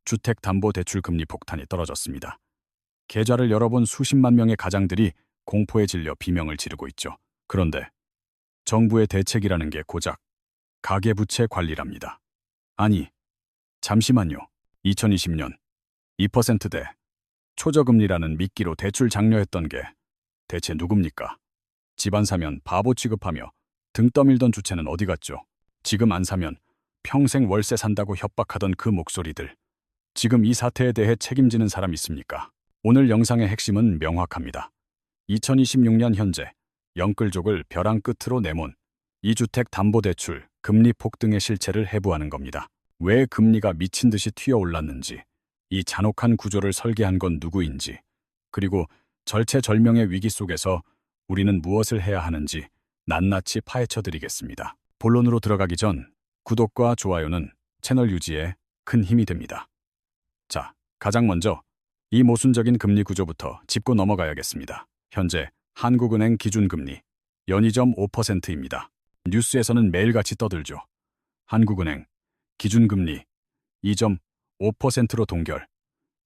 주택담보대출 금리 폭탄이 떨어졌습니다. 계좌를 열어본 수십만 명의 가장들이 공포에 질려 비명을 지르고 있죠. 그런데 정부의 대책이라는 게 고작 가계부채 관리랍니다. 아니, 잠시만요. 2020년 2%대 초저금리라는 미끼로 대출 장려했던 게 대체 누굽니까? 집 안 사면 바보 취급하며 등 떠밀던 주체는 어디 갔죠? 지금 안 사면 평생 월세 산다고 협박하던 그 목소리들. 지금 이 사태에 대해 책임지는 사람 있습니까? 오늘 영상의 핵심은 명확합니다. 2026년 현재 영끌족을 벼랑 끝으로 내몬 이주택담보대출 금리 폭등의 실체를 해부하는 겁니다. 왜 금리가 미친 듯이 튀어올랐는지, 이 잔혹한 구조를 설계한 건 누구인지, 그리고 절체절명의 위기 속에서 우리는 무엇을 해야 하는지 낱낱이 파헤쳐드리겠습니다. 본론으로 들어가기 전 구독과 좋아요는 채널 유지에 큰 힘이 됩니다. 자, 가장 먼저 이 모순적인 금리 구조부터 짚고 넘어가야겠습니다. 현재 한국은행 기준금리 연이점 5%입니다. 뉴스에서는 매일같이 떠들죠. 한국은행 기준금리 2.5%로 동결.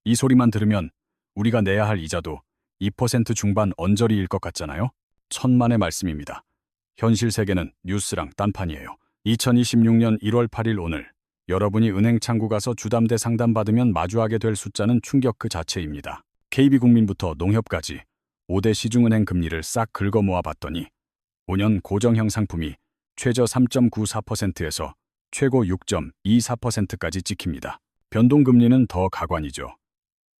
이 소리만 들으면 우리가 내야 할 이자도 2% 중반 언저리일 것 같잖아요? 천만의 말씀입니다. 현실 세계는 뉴스랑 딴판이에요. 2026년 1월 8일 오늘 여러분이 은행 창구 가서 주담대 상담받으면 마주하게 될 숫자는 충격 그 자체입니다. KB국민부터 농협까지 5대 시중은행 금리를 싹 긁어 모아 봤더니 5년 고정형 상품이 최저 3.94%에서 최고 6.24%까지 찍힙니다. 변동금리는 더 가관이죠.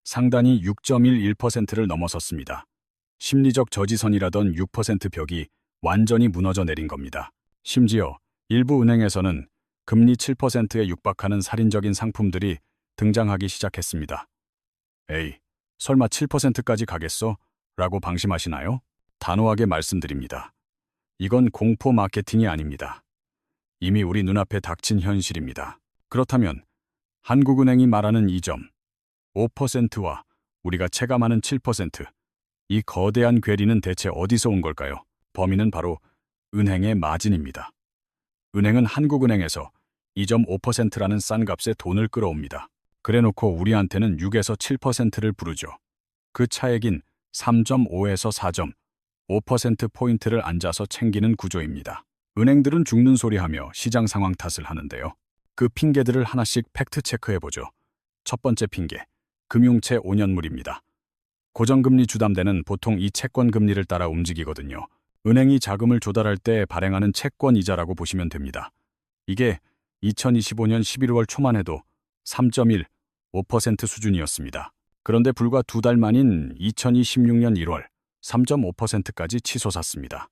상단이 6.11%를 넘어섰습니다. 심리적 저지선이라던 6% 벽이 완전히 무너져 내린 겁니다. 심지어 일부 은행에서는 금리 7%에 육박하는 살인적인 상품들이 등장하기 시작했습니다. 에이, 설마 7%까지 가겠어? 라고 방심하시나요? 단호하게 말씀드립니다. 이건 공포 마케팅이 아닙니다. 이미 우리 눈앞에 닥친 현실입니다. 그렇다면 한국은행이 말하는 2.5%와 우리가 체감하는 7%, 이 거대한 괴리는 대체 어디서 온 걸까요? 범인은 바로 은행의 마진입니다. 은행은 한국은행에서 2.5%라는 싼 값에 돈을 끌어옵니다. 그래놓고 우리한테는 6에서 7%를 부르죠. 그 차액인 3.5에서 4.5%포인트를 앉아서 챙기는 구조입니다. 은행들은 죽는 소리하며 시장 상황 탓을 하는데요. 그 핑계들을 하나씩 팩트체크해보죠. 첫 번째 핑계, 금융채 5년물입니다. 고정금리 주담대는 보통 이 채권금리를 따라 움직이거든요. 은행이 자금을 조달할 때 발행하는 채권이자라고 보시면 됩니다. 이게 2025년 11월 초만 해도 3.15% 수준이었습니다. 그런데 불과 2달 만인 2026년 1월 3.5%까지 치솟았습니다.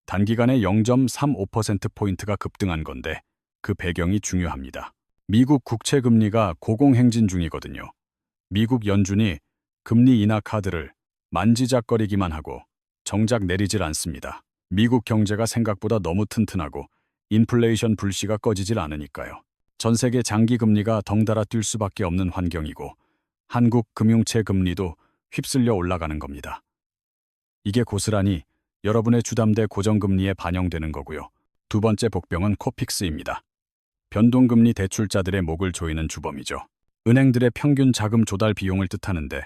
단기간에 0.35%포인트가 급등한 건데 그 배경이 중요합니다. 미국 국채금리가 고공행진 중이거든요. 미국 연준이 금리 인하 카드를 만지작거리기만 하고 정작 내리질 않습니다. 미국 경제가 생각보다 너무 튼튼하고 인플레이션 불씨가 꺼지질 않으니까요. 전 세계 장기 금리가 덩달아 뛸 수밖에 없는 환경이고 한국 금융채 금리도 휩쓸려 올라가는 겁니다. 이게 고스란히 여러분의 주담대 고정금리에 반영되는 거고요. 두 번째 복병은 코픽스입니다. 변동금리 대출자들의 목을 조이는 주범이죠. 은행들의 평균 자금 조달 비용을 뜻하는데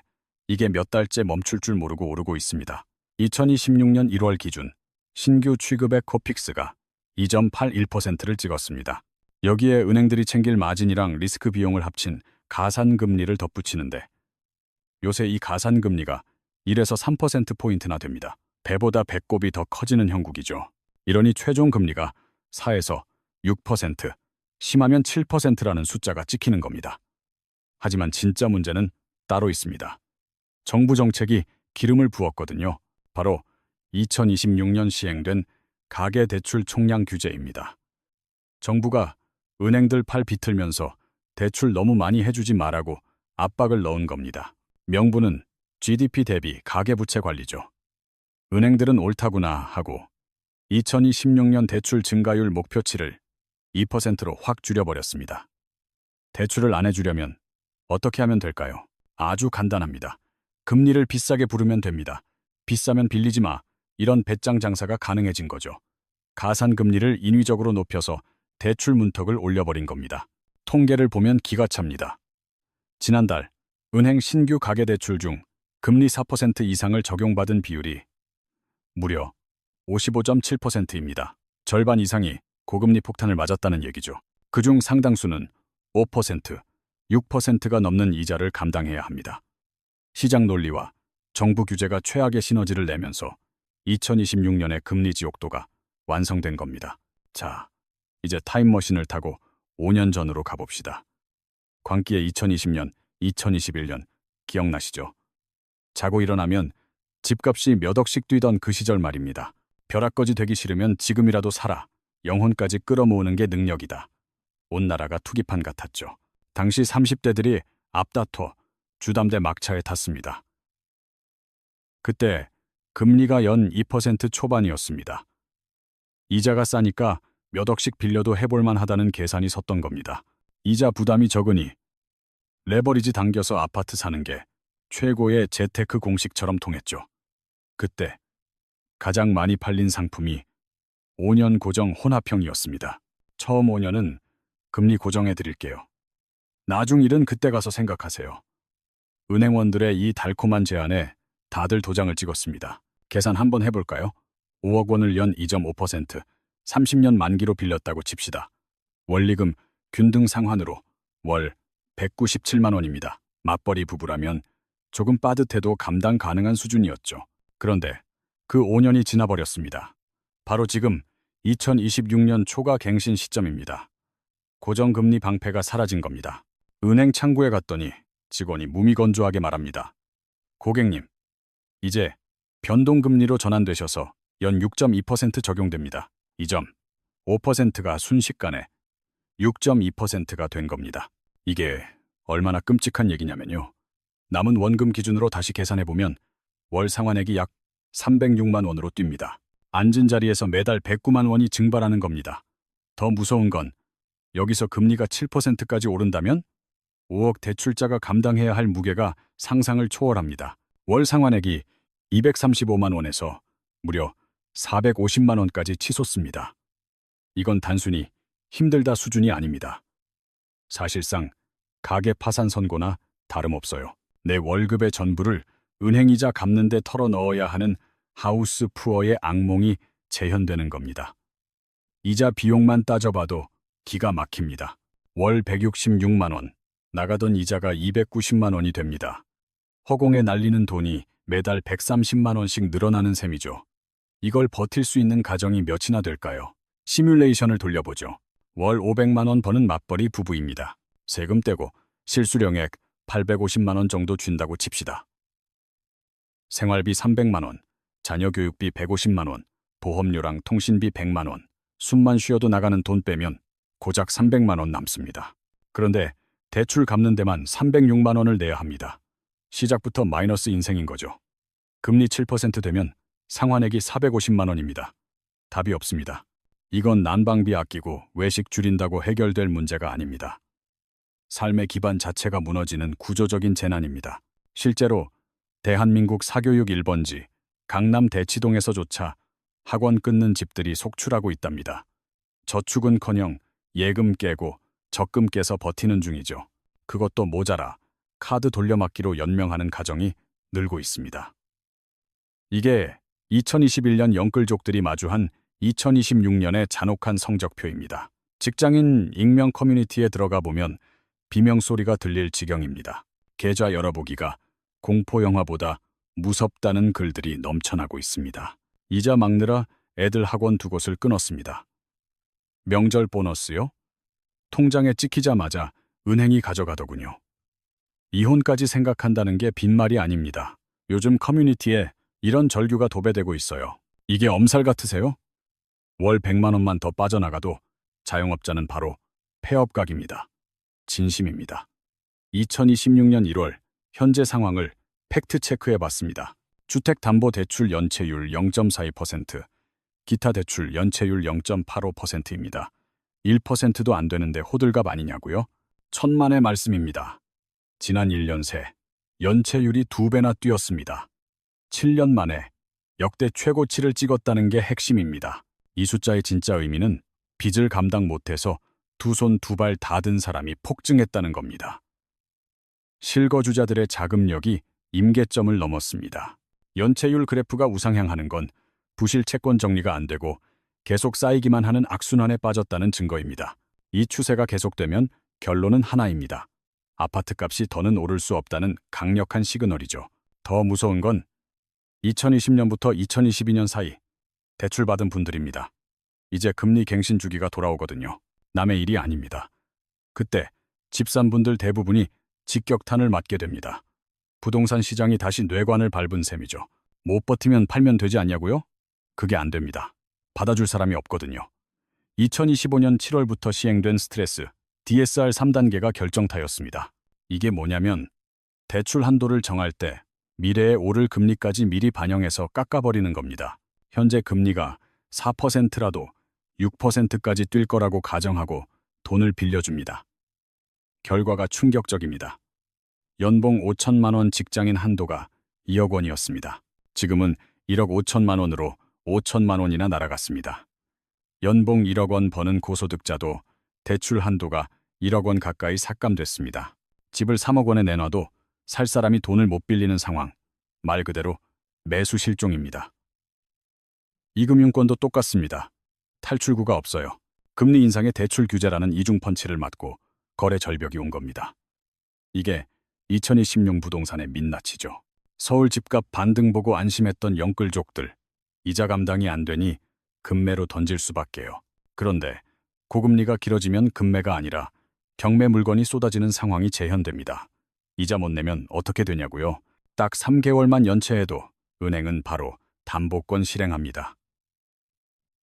이게 몇 달째 멈출 줄 모르고 오르고 있습니다. 2026년 1월 기준 신규 취급의 코픽스가 2.81%를 찍었습니다. 여기에 은행들이 챙길 마진이랑 리스크 비용을 합친 가산금리를 덧붙이는데 요새 이 가산금리가 1에서 3%포인트나 됩니다. 배보다 배꼽이 더 커지는 형국이죠. 이러니 최종 금리가 4에서 6%, 심하면 7%라는 숫자가 찍히는 겁니다. 하지만 진짜 문제는 따로 있습니다. 정부 정책이 기름을 부었거든요. 바로 2026년 시행된 가계대출 총량 규제입니다. 정부가 은행들 팔 비틀면서 대출 너무 많이 해주지 말라고 압박을 넣은 겁니다. 명분은 GDP 대비 가계부채 관리죠. 은행들은 옳다구나 하고 2026년 대출 증가율 목표치를 2%로 확 줄여버렸습니다. 대출을 안 해주려면 어떻게 하면 될까요? 아주 간단합니다. 금리를 비싸게 부르면 됩니다. 비싸면 빌리지 마. 이런 배짱 장사가 가능해진 거죠. 가산금리를 인위적으로 높여서 대출 문턱을 올려버린 겁니다. 통계를 보면 기가 찹니다. 지난달 은행 신규 가계대출 중 금리 4% 이상을 적용받은 비율이 무려 55.7%입니다. 절반 이상이 고금리 폭탄을 맞았다는 얘기죠. 그중 상당수는 5%, 6%가 넘는 이자를 감당해야 합니다. 시장 논리와 정부 규제가 최악의 시너지를 내면서 2026년의 금리 지옥도가 완성된 겁니다. 자, 이제 타임머신을 타고 5년 전으로 가봅시다. 광기의 2020년, 2021년 기억나시죠? 자고 일어나면 집값이 몇 억씩 뛰던 그 시절 말입니다. 벼락거지 되기 싫으면 지금이라도 살아. 영혼까지 끌어모으는 게 능력이다. 온 나라가 투기판 같았죠. 당시 30대들이 앞다퉈 주담대 막차에 탔습니다. 그때 금리가 연 2% 초반이었습니다. 이자가 싸니까 몇 억씩 빌려도 해볼만 하다는 계산이 섰던 겁니다. 이자 부담이 적으니 레버리지 당겨서 아파트 사는 게 최고의 재테크 공식처럼 통했죠. 그때 가장 많이 팔린 상품이 5년 고정 혼합형이었습니다. 처음 5년은 금리 고정해 드릴게요. 나중 일은 그때 가서 생각하세요. 은행원들의 이 달콤한 제안에 다들 도장을 찍었습니다. 계산 한번 해볼까요? 5억 원을 연 2.5%, 30년 만기로 빌렸다고 칩시다. 원리금 균등 상환으로 월 197만 원입니다. 맞벌이 부부라면 조금 빠듯해도 감당 가능한 수준이었죠. 그런데 그 5년이 지나버렸습니다. 바로 지금 2026년 초가 갱신 시점입니다. 고정금리 방패가 사라진 겁니다. 은행 창구에 갔더니 직원이 무미건조하게 말합니다. 고객님, 이제 변동금리로 전환되셔서 연 6.2% 적용됩니다. 이 점 5%가 순식간에 6.2%가 된 겁니다. 이게 얼마나 끔찍한 얘기냐면요. 남은 원금 기준으로 다시 계산해보면 월 상환액이 약 306만 원으로 뜁니다. 앉은 자리에서 매달 109만 원이 증발하는 겁니다. 더 무서운 건 여기서 금리가 7%까지 오른다면 5억 대출자가 감당해야 할 무게가 상상을 초월합니다. 월 상환액이 235만 원에서 무려 450만 원까지 치솟습니다. 이건 단순히 힘들다 수준이 아닙니다. 사실상 가계 파산 선고나 다름없어요. 내 월급의 전부를 은행이자 갚는 데 털어 넣어야 하는 하우스 푸어의 악몽이 재현되는 겁니다. 이자 비용만 따져봐도 기가 막힙니다. 월 166만 원, 나가던 이자가 290만 원이 됩니다. 허공에 날리는 돈이 매달 130만 원씩 늘어나는 셈이죠. 이걸 버틸 수 있는 가정이 몇이나 될까요? 시뮬레이션을 돌려보죠. 월 500만 원 버는 맞벌이 부부입니다. 세금 떼고 실수령액 850만 원 정도 준다고 칩시다. 생활비 300만 원, 자녀 교육비 150만 원, 보험료랑 통신비 100만 원, 숨만 쉬어도 나가는 돈 빼면 고작 300만 원 남습니다. 그런데 대출 갚는 데만 306만 원을 내야 합니다. 시작부터 마이너스 인생인 거죠. 금리 7% 되면 상환액이 450만 원입니다. 답이 없습니다. 이건 난방비 아끼고 외식 줄인다고 해결될 문제가 아닙니다. 삶의 기반 자체가 무너지는 구조적인 재난입니다. 실제로 대한민국 사교육 1번지 강남 대치동에서조차 학원 끊는 집들이 속출하고 있답니다. 저축은커녕 예금 깨고 적금 깨서 버티는 중이죠. 그것도 모자라 카드 돌려막기로 연명하는 가정이 늘고 있습니다. 이게 2021년 영끌족들이 마주한 2026년의 잔혹한 성적표입니다. 직장인 익명 커뮤니티에 들어가 보면 비명소리가 들릴 지경입니다. 계좌 열어보기가 공포영화보다 무섭다는 글들이 넘쳐나고 있습니다. 이자 막느라 애들 학원 2곳을 끊었습니다. 명절 보너스요? 통장에 찍히자마자 은행이 가져가더군요. 이혼까지 생각한다는 게 빈말이 아닙니다. 요즘 커뮤니티에 이런 절규가 도배되고 있어요. 이게 엄살 같으세요? 월 100만 원만 더 빠져나가도 자영업자는 바로 폐업각입니다. 진심입니다. 2026년 1월 현재 상황을 팩트체크해봤습니다. 주택담보대출 연체율 0.42%, 기타 대출 연체율 0.85%입니다. 1%도 안 되는데 호들갑 아니냐고요? 천만의 말씀입니다. 지난 1년 새 연체율이 2배나 뛰었습니다. 7년 만에 역대 최고치를 찍었다는 게 핵심입니다. 이 숫자의 진짜 의미는 빚을 감당 못해서 두 손 두 발 다 든 사람이 폭증했다는 겁니다. 실거주자들의 자금력이 임계점을 넘었습니다. 연체율 그래프가 우상향하는 건 부실 채권 정리가 안 되고 계속 쌓이기만 하는 악순환에 빠졌다는 증거입니다. 이 추세가 계속되면 결론은 하나입니다. 아파트값이 더는 오를 수 없다는 강력한 시그널이죠. 더 무서운 건 2020년부터 2022년 사이 대출받은 분들입니다. 이제 금리 갱신 주기가 돌아오거든요. 남의 일이 아닙니다. 그때 집 산 분들 대부분이 직격탄을 맞게 됩니다. 부동산 시장이 다시 뇌관을 밟은 셈이죠. 못 버티면 팔면 되지 않냐고요? 그게 안 됩니다. 받아줄 사람이 없거든요. 2025년 7월부터 시행된 스트레스 DSR 3단계가 결정타였습니다. 이게 뭐냐면 대출 한도를 정할 때 미래에 오를 금리까지 미리 반영해서 깎아버리는 겁니다. 현재 금리가 4%라도 6%까지 뛸 거라고 가정하고 돈을 빌려줍니다. 결과가 충격적입니다. 연봉 5천만 원 직장인 한도가 2억 원이었습니다. 지금은 1억 5천만 원으로 5천만 원이나 날아갔습니다. 연봉 1억 원 버는 고소득자도 대출 한도가 1억 원 가까이 삭감됐습니다. 집을 3억 원에 내놔도 살 사람이 돈을 못 빌리는 상황. 말 그대로 매수 실종입니다. 이금융권도 똑같습니다. 탈출구가 없어요. 금리 인상에 대출 규제라는 이중 펀치를 맞고 거래 절벽이 온 겁니다. 이게 2026 부동산의 민낯이죠. 서울 집값 반등 보고 안심했던 영끌족들. 이자 감당이 안 되니 금매로 던질 수밖에요. 그런데 고금리가 길어지면 금매가 아니라 경매 물건이 쏟아지는 상황이 재현됩니다. 이자 못 내면 어떻게 되냐고요? 딱 3개월만 연체해도 은행은 바로 담보권 실행합니다.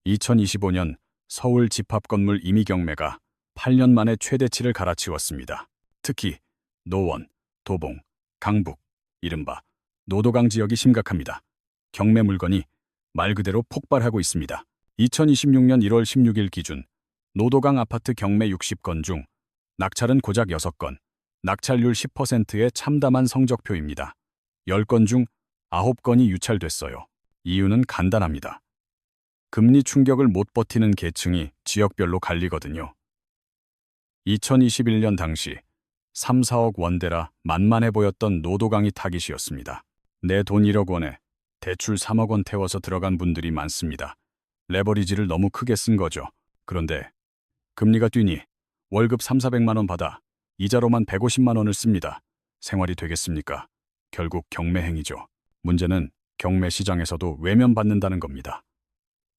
2025년 서울 집합건물 임의 경매가 8년 만에 최대치를 갈아치웠습니다. 특히 노원, 도봉, 강북, 이른바 노도강 지역이 심각합니다. 경매 물건이 말 그대로 폭발하고 있습니다. 2026년 1월 16일 기준 노도강 아파트 경매 60건 중 낙찰은 고작 6건, 낙찰률 10%의 참담한 성적표입니다. 10건 중 9건이 유찰됐어요. 이유는 간단합니다. 금리 충격을 못 버티는 계층이 지역별로 갈리거든요. 2021년 당시 3, 4억 원대라 만만해 보였던 노도강이 타깃이었습니다. 내 돈 1억 원에 대출 3억 원 태워서 들어간 분들이 많습니다. 레버리지를 너무 크게 쓴 거죠. 그런데 금리가 뛰니 월급 3, 400만 원 받아 이자로만 150만 원을 씁니다. 생활이 되겠습니까? 결국 경매 행위죠. 문제는 경매 시장에서도 외면받는다는 겁니다.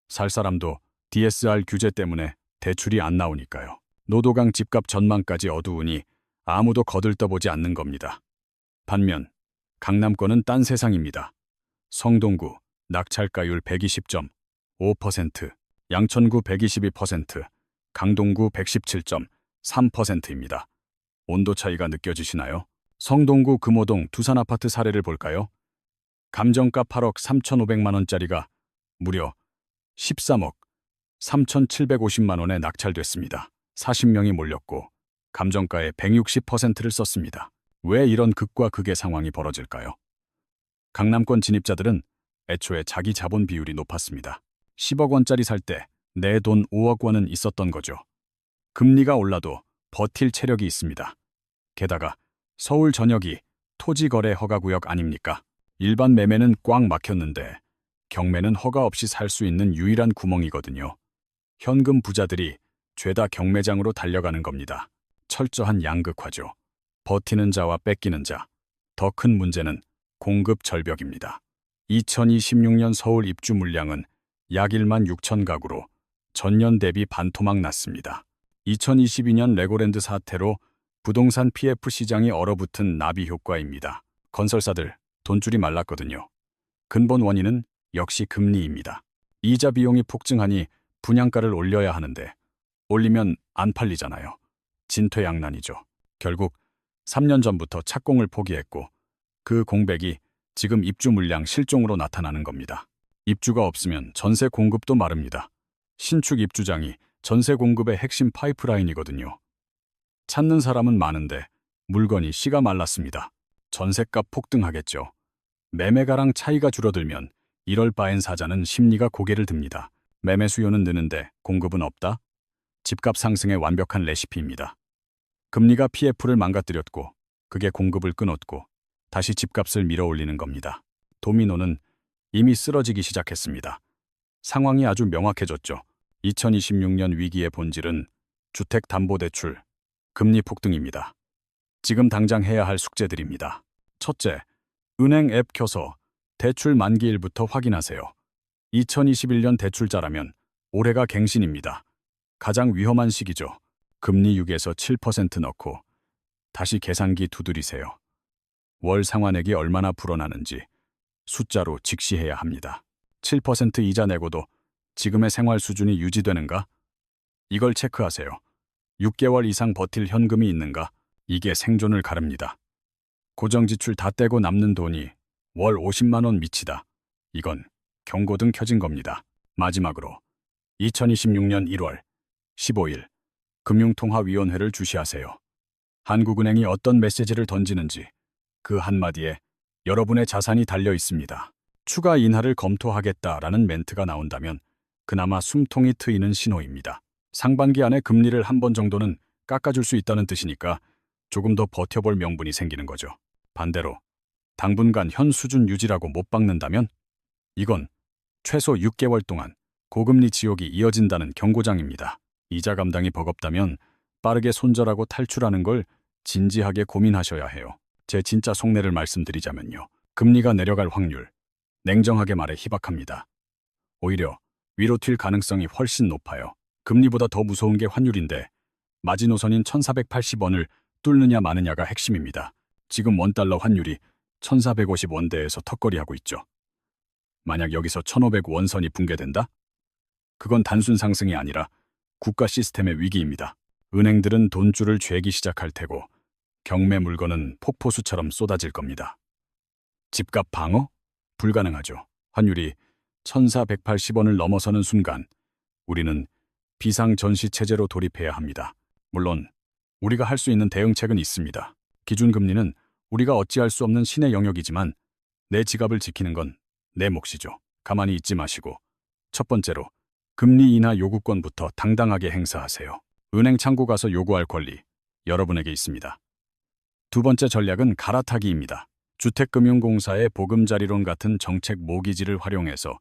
살 사람도 DSR 규제 때문에 대출이 안 나오니까요. 노도강 집값 전망까지 어두우니 아무도 거들떠보지 않는 겁니다. 반면 강남권은 딴 세상입니다. 성동구 낙찰가율 120.5%, 양천구 122%, 강동구 117.3%입니다. 온도 차이가 느껴지시나요? 성동구 금호동 두산아파트 사례를 볼까요? 감정가 8억 3,500만 원짜리가 무려 13억 3,750만 원에 낙찰됐습니다. 40명이 몰렸고 감정가의 160%를 썼습니다. 왜 이런 극과 극의 상황이 벌어질까요? 강남권 진입자들은 애초에 자기 자본 비율이 높았습니다. 10억 원짜리 살 때 내 돈 5억 원은 있었던 거죠. 금리가 올라도 버틸 체력이 있습니다. 게다가 서울 전역이 토지거래 허가구역 아닙니까? 일반 매매는 꽉 막혔는데 경매는 허가 없이 살 수 있는 유일한 구멍이거든요. 현금 부자들이 죄다 경매장으로 달려가는 겁니다. 철저한 양극화죠. 버티는 자와 뺏기는 자. 더 큰 문제는 공급 절벽입니다. 2026년 서울 입주 물량은 약 1만 6천 가구로 전년 대비 반토막 났습니다. 2022년 레고랜드 사태로 부동산 PF 시장이 얼어붙은 나비 효과입니다. 건설사들 돈줄이 말랐거든요. 근본 원인은 역시 금리입니다. 이자 비용이 폭증하니 분양가를 올려야 하는데 올리면 안 팔리잖아요. 진퇴양난이죠. 결국 3년 전부터 착공을 포기했고 그 공백이 지금 입주 물량 실종으로 나타나는 겁니다. 입주가 없으면 전세 공급도 마릅니다. 신축 입주장이 전세 공급의 핵심 파이프라인이거든요. 찾는 사람은 많은데 물건이 씨가 말랐습니다. 전세값 폭등하겠죠. 매매가랑 차이가 줄어들면 이럴 바엔 사자는 심리가 고개를 듭니다. 매매 수요는 느는데 공급은 없다? 집값 상승의 완벽한 레시피입니다. 금리가 PF를 망가뜨렸고 그게 공급을 끊었고 다시 집값을 밀어올리는 겁니다. 도미노는 이미 쓰러지기 시작했습니다. 상황이 아주 명확해졌죠. 2026년 위기의 본질은 주택담보대출, 금리 폭등입니다. 지금 당장 해야 할 숙제들입니다. 첫째, 은행 앱 켜서 대출 만기일부터 확인하세요. 2021년 대출자라면 올해가 갱신입니다. 가장 위험한 시기죠. 금리 6에서 7% 넣고 다시 계산기 두드리세요. 월 상환액이 얼마나 불어나는지 숫자로 직시해야 합니다. 7% 이자 내고도 지금의 생활 수준이 유지되는가? 이걸 체크하세요. 6개월 이상 버틸 현금이 있는가? 이게 생존을 가릅니다. 고정지출 다 떼고 남는 돈이 월 50만 원 미치다. 이건 경고등 켜진 겁니다. 마지막으로 2026년 1월 15일 금융통화위원회를 주시하세요. 한국은행이 어떤 메시지를 던지는지 그 한마디에 여러분의 자산이 달려 있습니다. 추가 인하를 검토하겠다라는 멘트가 나온다면 그나마 숨통이 트이는 신호입니다. 상반기 안에 금리를 한 번 정도는 깎아줄 수 있다는 뜻이니까 조금 더 버텨볼 명분이 생기는 거죠. 반대로 당분간 현 수준 유지라고 못 박는다면 이건 최소 6개월 동안 고금리 지옥이 이어진다는 경고장입니다. 이자 감당이 버겁다면 빠르게 손절하고 탈출하는 걸 진지하게 고민하셔야 해요. 제 진짜 속내를 말씀드리자면요. 금리가 내려갈 확률, 냉정하게 말해 희박합니다. 오히려 위로 튈 가능성이 훨씬 높아요. 금리보다 더 무서운 게 환율인데 마지노선인 1480원을 뚫느냐 마느냐가 핵심입니다. 지금 원달러 환율이 1450원대에서 턱걸이하고 있죠. 만약 여기서 1500원선이 붕괴된다? 그건 단순 상승이 아니라 국가 시스템의 위기입니다. 은행들은 돈줄을 죄기 시작할 테고 경매 물건은 폭포수처럼 쏟아질 겁니다. 집값 방어? 불가능하죠. 환율이 1480원을 넘어서는 순간 우리는 비상전시체제로 돌입해야 합니다. 물론 우리가 할 수 있는 대응책은 있습니다. 기준금리는 우리가 어찌할 수 없는 신의 영역이지만 내 지갑을 지키는 건 내 몫이죠. 가만히 있지 마시고 첫 번째로 금리 인하 요구권부터 당당하게 행사하세요. 은행 창구 가서 요구할 권리 여러분에게 있습니다. 두 번째 전략은 갈아타기입니다. 주택금융공사의 보금자리론 같은 정책 모기지를 활용해서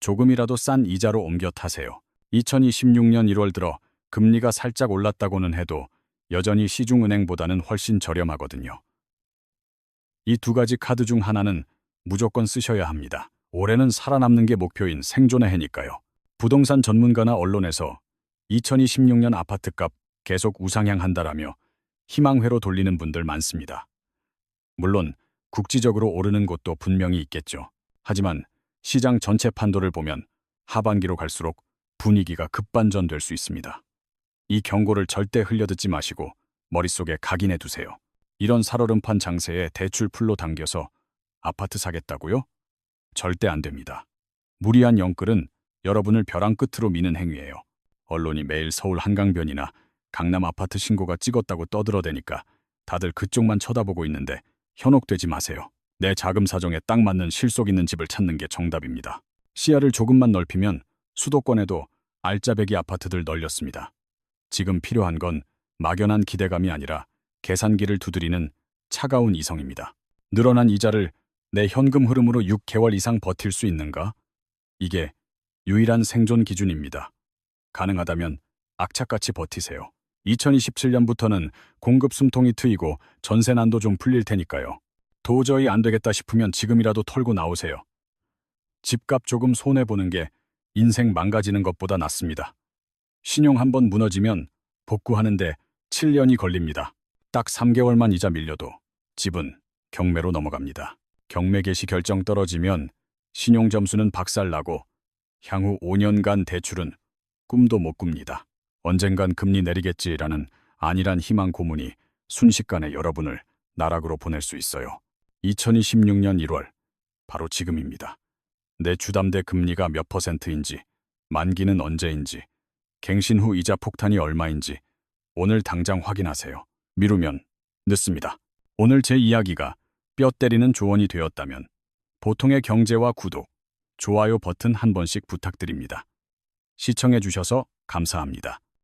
조금이라도 싼 이자로 옮겨 타세요. 2026년 1월 들어 금리가 살짝 올랐다고는 해도 여전히 시중은행보다는 훨씬 저렴하거든요. 이 두 가지 카드 중 하나는 무조건 쓰셔야 합니다. 올해는 살아남는 게 목표인 생존의 해니까요. 부동산 전문가나 언론에서 2026년 아파트값 계속 우상향한다라며 희망회로 돌리는 분들 많습니다. 물론 국지적으로 오르는 곳도 분명히 있겠죠. 하지만 시장 전체 판도를 보면 하반기로 갈수록 분위기가 급반전될 수 있습니다. 이 경고를 절대 흘려듣지 마시고 머릿속에 각인해 두세요. 이런 살얼음판 장세에 대출 풀로 당겨서 아파트 사겠다고요? 절대 안 됩니다. 무리한 영끌은 여러분을 벼랑 끝으로 미는 행위예요. 언론이 매일 서울 한강변이나 강남 아파트 신고가 찍었다고 떠들어대니까 다들 그쪽만 쳐다보고 있는데 현혹되지 마세요. 내 자금 사정에 딱 맞는 실속 있는 집을 찾는 게 정답입니다. 시야를 조금만 넓히면 수도권에도 알짜배기 아파트들 널렸습니다. 지금 필요한 건 막연한 기대감이 아니라 계산기를 두드리는 차가운 이성입니다. 늘어난 이자를 내 현금 흐름으로 6개월 이상 버틸 수 있는가? 이게 유일한 생존 기준입니다. 가능하다면 악착같이 버티세요. 2027년부터는 공급 숨통이 트이고 전세난도 좀 풀릴 테니까요. 도저히 안 되겠다 싶으면 지금이라도 털고 나오세요. 집값 조금 손해보는 게 인생 망가지는 것보다 낫습니다. 신용 한번 무너지면 복구하는데 7년이 걸립니다. 딱 3개월만 이자 밀려도 집은 경매로 넘어갑니다. 경매 개시 결정 떨어지면 신용 점수는 박살나고 향후 5년간 대출은 꿈도 못 꿉니다. 언젠간 금리 내리겠지라는 안일한 희망 고문이 순식간에 여러분을 나락으로 보낼 수 있어요. 2026년 1월, 바로 지금입니다. 내 주담대 금리가 몇 %인지, 만기는 언제인지, 갱신 후 이자 폭탄이 얼마인지 오늘 당장 확인하세요. 미루면 늦습니다. 오늘 제 이야기가 뼈 때리는 조언이 되었다면 보통의 경제와 구독, 좋아요 버튼 한 번씩 부탁드립니다. 시청해 주셔서 감사합니다.